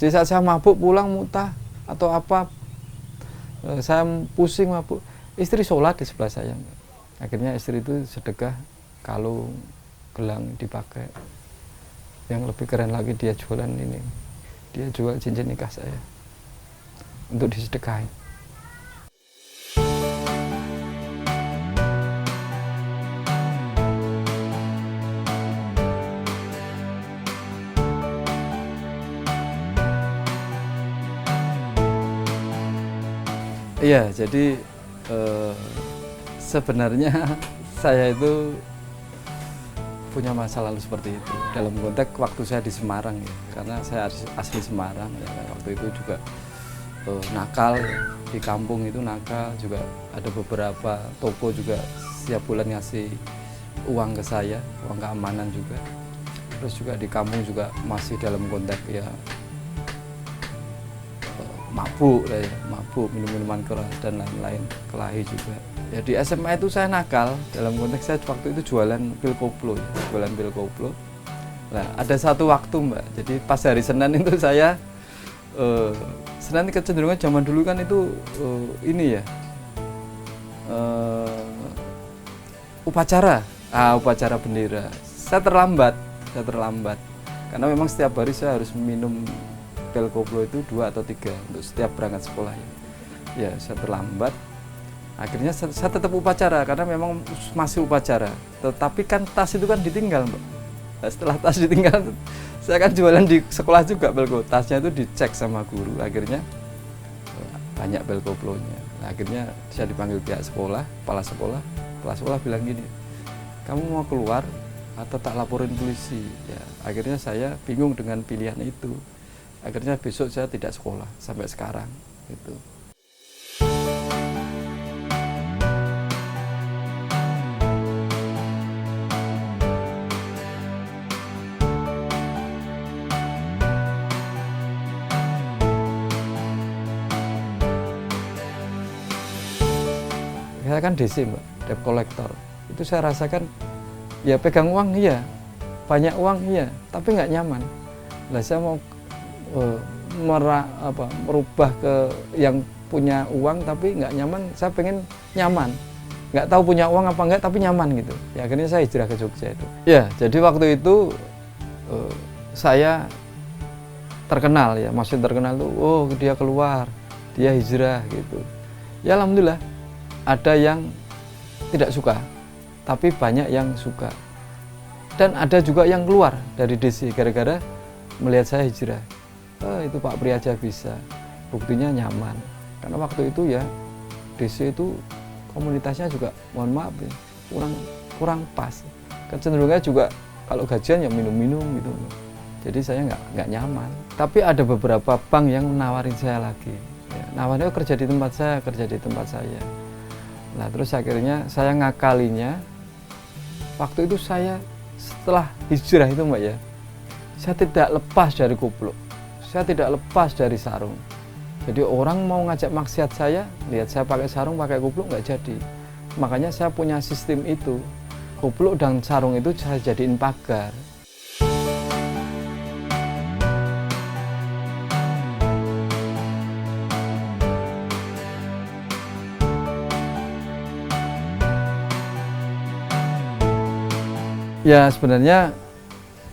Jadi saat saya mabuk pulang muntah atau apa, saya pusing mabuk, istri sholat di sebelah saya. Akhirnya istri itu sedekah kalung, gelang dipakai. Yang lebih keren lagi dia jualan ini, dia jual cincin nikah saya untuk disedekahin. Iya, jadi sebenarnya saya itu punya masa lalu seperti itu. Dalam konteks waktu saya di Semarang ya, karena saya asli Semarang ya, waktu itu juga nakal ya. Di kampung itu nakal, juga ada beberapa toko juga setiap bulan ngasih uang ke saya, uang keamanan juga. Terus juga di kampung juga masih dalam konteks ya mabuk, minum-minuman keras dan lain-lain, kelahi juga. Ya di SMA itu saya nakal, dalam konteks saya waktu itu jualan pil koplo, ya, jualan pil koplo. Nah ada satu waktu Mbak, jadi pas hari Senin itu saya, Senin kecenderungan zaman dulu kan itu ini ya, upacara bendera. Saya terlambat, karena memang setiap hari saya harus minum pil koplo itu 2 atau 3 untuk setiap berangkat sekolah ya. Ya saya terlambat. Akhirnya saya tetap upacara karena memang masih upacara. Tetapi kan tas itu kan ditinggal Mbak. Nah, setelah tas ditinggal, saya kan jualan di sekolah juga pil koplo. Tasnya itu dicek sama guru. Akhirnya banyak pil koplonya. Nah, akhirnya saya dipanggil pihak sekolah, kepala sekolah bilang gini, kamu mau keluar atau tak laporin polisi? Ya, akhirnya saya bingung dengan pilihan itu. Akhirnya besok saya tidak sekolah sampai sekarang gitu. Saya kan DC Mbak, debt collector. Itu saya rasakan ya pegang uang iya, banyak uang iya, tapi nggak nyaman. Lah saya mau merubah ke yang punya uang tapi nggak nyaman, saya pengen nyaman, nggak tahu punya uang apa enggak tapi nyaman gitu ya. Akhirnya saya hijrah ke Jogja itu ya. Jadi waktu itu saya terkenal ya, maksudnya terkenal tuh, oh dia keluar, dia hijrah gitu ya. Alhamdulillah ada yang tidak suka tapi banyak yang suka, dan ada juga yang keluar dari DC gara-gara melihat saya hijrah. Itu Pak Pri aja bisa, buktinya nyaman. Karena waktu itu ya DC itu komunitasnya juga mohon maaf ya, kurang pas. Kecenderungannya juga kalau gajian ya minum-minum gitu. Jadi saya nggak nyaman. Tapi ada beberapa bank yang menawarin saya lagi. Ya, nawarin kerja di tempat saya. Nah terus akhirnya saya ngakalinya. Waktu itu saya setelah hijrah itu Mbak ya, saya tidak lepas dari koplo. Saya tidak lepas dari sarung. Jadi orang mau ngajak maksiat saya, lihat saya pakai sarung, pakai koplo nggak jadi. Makanya saya punya sistem itu. Koplo dan sarung itu saya jadiin pagar. Ya sebenarnya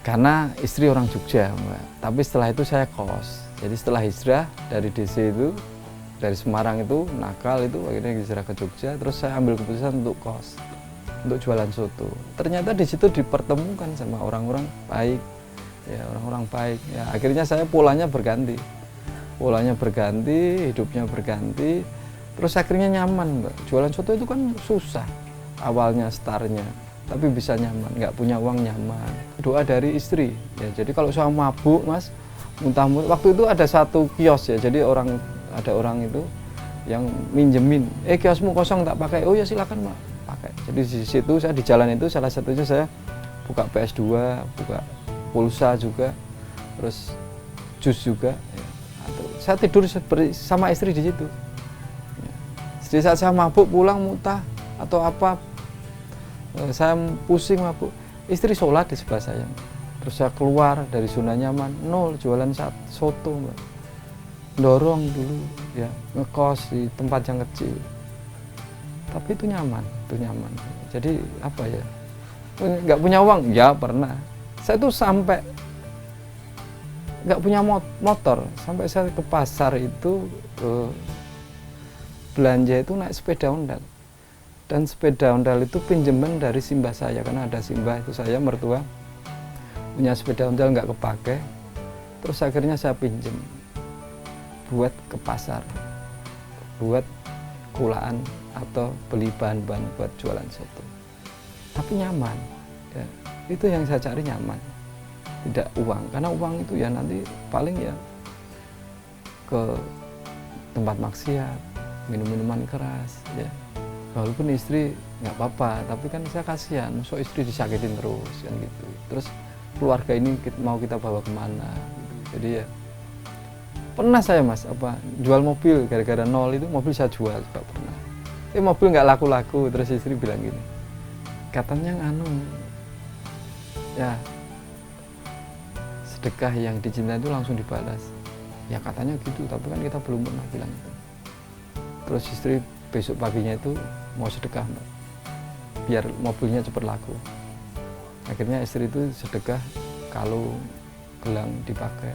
karena istri orang Jogja Mbak, tapi setelah itu saya kos. Jadi setelah hijrah dari DC itu, dari Semarang itu, nakal itu, akhirnya hijrah ke Jogja. Terus saya ambil keputusan untuk kos, untuk jualan soto. Ternyata di situ dipertemukan sama orang-orang baik, ya orang-orang baik. Ya akhirnya saya polanya berganti, hidupnya berganti. Terus akhirnya nyaman Mbak. Jualan soto itu kan susah, awalnya startnya. Tapi bisa nyaman, nggak punya uang nyaman. Doa dari istri, ya jadi kalau saya mabuk Mas, muntah-muntah. Waktu itu ada satu kios ya, jadi ada orang itu yang minjemin, kiosmu kosong tak pakai, oh ya silakan Mak, pakai. Jadi di situ saya di jalan itu salah satunya saya buka PS2, buka pulsa juga, terus jus juga. Ya. Saya tidur sama istri di situ. Ya. Jadi saat saya mabuk pulang muntah atau apa, saya pusing mabuk, istri sholat di sebelah saya. Terus saya keluar dari zona nyaman, nol jualan soto, Mbak. Dorong dulu ya, ngekos di tempat yang kecil. Tapi itu nyaman, itu nyaman. Jadi apa ya? Nggak punya uang? Ya pernah. Saya tuh sampai nggak punya motor, sampai saya ke pasar itu belanja itu naik sepeda ondal. Dan sepeda ondal itu pinjeman dari simbah saya, karena ada simbah itu saya mertua punya sepeda ondal nggak kepake, terus akhirnya saya pinjem buat ke pasar, buat kulaan atau beli bahan-bahan buat jualan soto. Tapi nyaman, ya. Itu yang saya cari, nyaman, tidak uang, karena uang itu ya nanti paling ya ke tempat maksiat, minum-minuman keras, ya. Walaupun istri nggak apa-apa, tapi kan saya kasihan, so istri disakitin terus kan gitu. Terus keluarga ini mau kita bawa kemana? Gitu. Jadi ya pernah saya Mas jual mobil gara-gara nol itu mobil saya jual juga pernah. Mobil nggak laku-laku, terus istri bilang gini, katanya ya sedekah yang dicintai itu langsung dibalas. Ya katanya gitu, tapi kan kita belum pernah bilang itu. Terus istri besok paginya itu mau sedekah, Mbak, biar mobilnya cepat laku. Akhirnya istri itu sedekah kalung, gelang dipakai.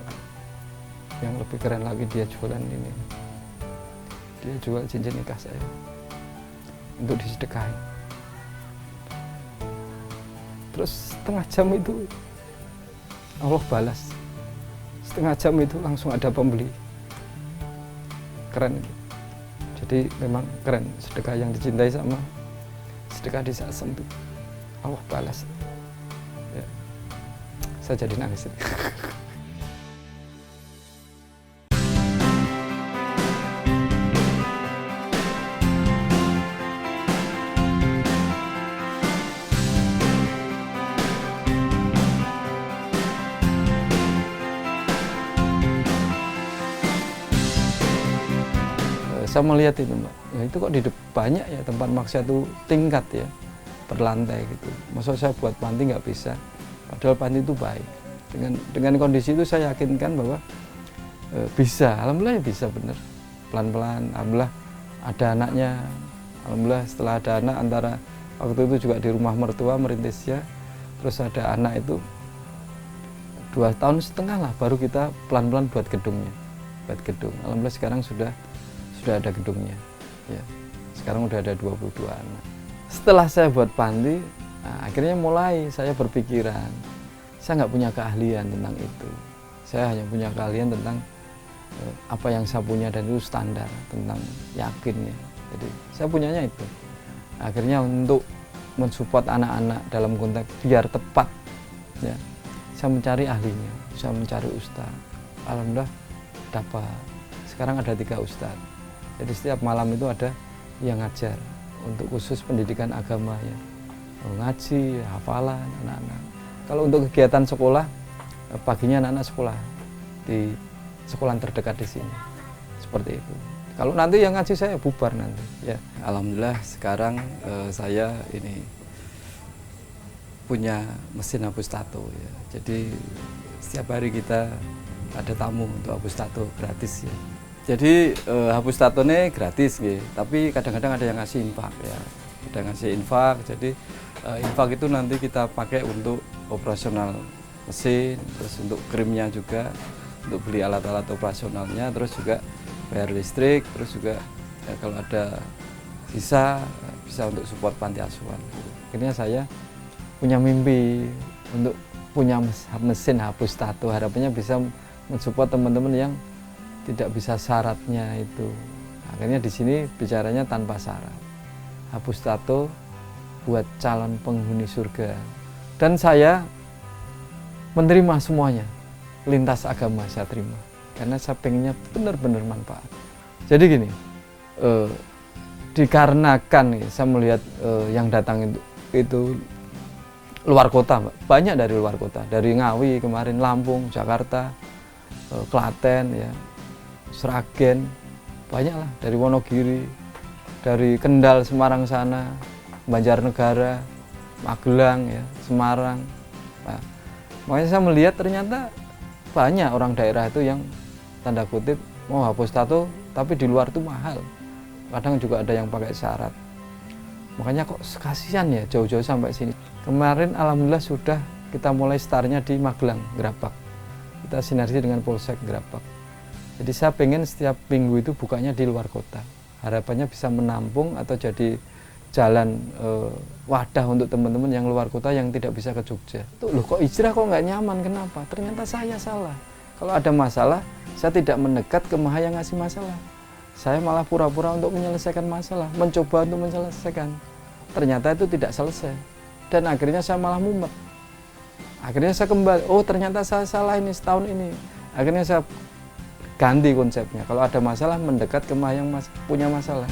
Yang lebih keren lagi dia jualan ini. Dia jual cincin nikah saya untuk disedekahin. Terus setengah jam itu Allah balas. Setengah jam itu langsung ada pembeli. Keren. Jadi memang keren, sedekah yang dicintai sama sedekah di saat sempit. Allah balas. Ya. Saya jadi nangis. Saya melihat itu, Mbak, ya itu kok di banyak ya tempat maksiat itu tingkat ya, berlantai gitu. Maksud saya buat panti nggak bisa, padahal panti itu baik. Dengan kondisi itu saya yakinkan bahwa bisa, alhamdulillah ya bisa bener. Pelan-pelan, alhamdulillah ada anaknya, alhamdulillah setelah ada anak antara waktu itu juga di rumah mertua merintisnya, terus ada anak itu 2,5 tahun lah baru kita pelan-pelan buat gedungnya, buat gedung. Alhamdulillah sekarang sudah ada gedungnya, ya. Sekarang udah ada 22 anak. Setelah saya buat panti, akhirnya mulai saya berpikiran, saya nggak punya keahlian tentang itu. Saya hanya punya keahlian tentang apa yang saya punya, dan itu standar tentang yakin ya. Jadi saya punyanya itu. Akhirnya untuk mensupport anak-anak dalam konteks biar tepat, ya, saya mencari ahlinya, saya mencari ustadz. Alhamdulillah dapat. Sekarang ada 3 ustadz. Jadi setiap malam itu ada yang ngajar untuk khusus pendidikan agama ya, ngaji, hafalan anak-anak. Kalau untuk kegiatan sekolah, paginya anak-anak sekolah di sekolah terdekat di sini, seperti itu. Kalau nanti yang ngaji saya bubar nanti. Ya, alhamdulillah sekarang saya ini punya mesin hapus tato ya. Jadi setiap hari kita ada tamu untuk hapus tato gratis ya. Jadi hapus tato ini gratis gitu, tapi kadang-kadang ada yang ngasih infak ya, ada yang ngasih infak. Jadi infak itu nanti kita pakai untuk operasional mesin, terus untuk krimnya juga, untuk beli alat-alat operasionalnya, terus juga bayar listrik, terus juga ya, kalau ada sisa bisa untuk support panti asuhan. Akhirnya saya punya mimpi untuk punya mesin hapus tato, harapannya bisa mensupport teman-teman yang tidak bisa syaratnya itu. Akhirnya di sini bicaranya tanpa syarat. Hapus tato buat calon penghuni surga. Dan saya menerima semuanya. Lintas agama saya terima. Karena saya pengennya benar-benar manfaat. Jadi gini, dikarenakan saya melihat yang datang itu luar kota, Mbak. Banyak dari luar kota. Dari Ngawi kemarin, Lampung, Jakarta, Klaten ya, Sragen, banyaklah, dari Wonogiri, dari Kendal, Semarang sana, Banjarnegara, Magelang ya, Semarang. Nah, Makanya saya melihat ternyata banyak orang daerah itu yang tanda kutip mau hapus tato, tapi di luar itu mahal. Kadang juga ada yang pakai syarat. Makanya kok kasihan ya jauh-jauh sampai sini. Kemarin alhamdulillah sudah kita mulai startnya di Magelang, Gerabak. Kita sinergi dengan Polsek Gerabak. Jadi saya pengen setiap minggu itu bukanya di luar kota. Harapannya bisa menampung atau jadi jalan wadah untuk teman-teman yang luar kota yang tidak bisa ke Jogja. Tuh, loh kok hijrah kok nggak nyaman, kenapa? Ternyata saya salah. Kalau ada masalah, saya tidak mendekat ke maha yang ngasih masalah. Saya malah pura-pura untuk menyelesaikan masalah, mencoba untuk menyelesaikan. Ternyata itu tidak selesai. Dan akhirnya saya malah mumet. Akhirnya saya kembali, oh ternyata saya salah ini setahun ini. Akhirnya saya ganti konsepnya. Kalau ada masalah, mendekat ke maha yang punya masalah.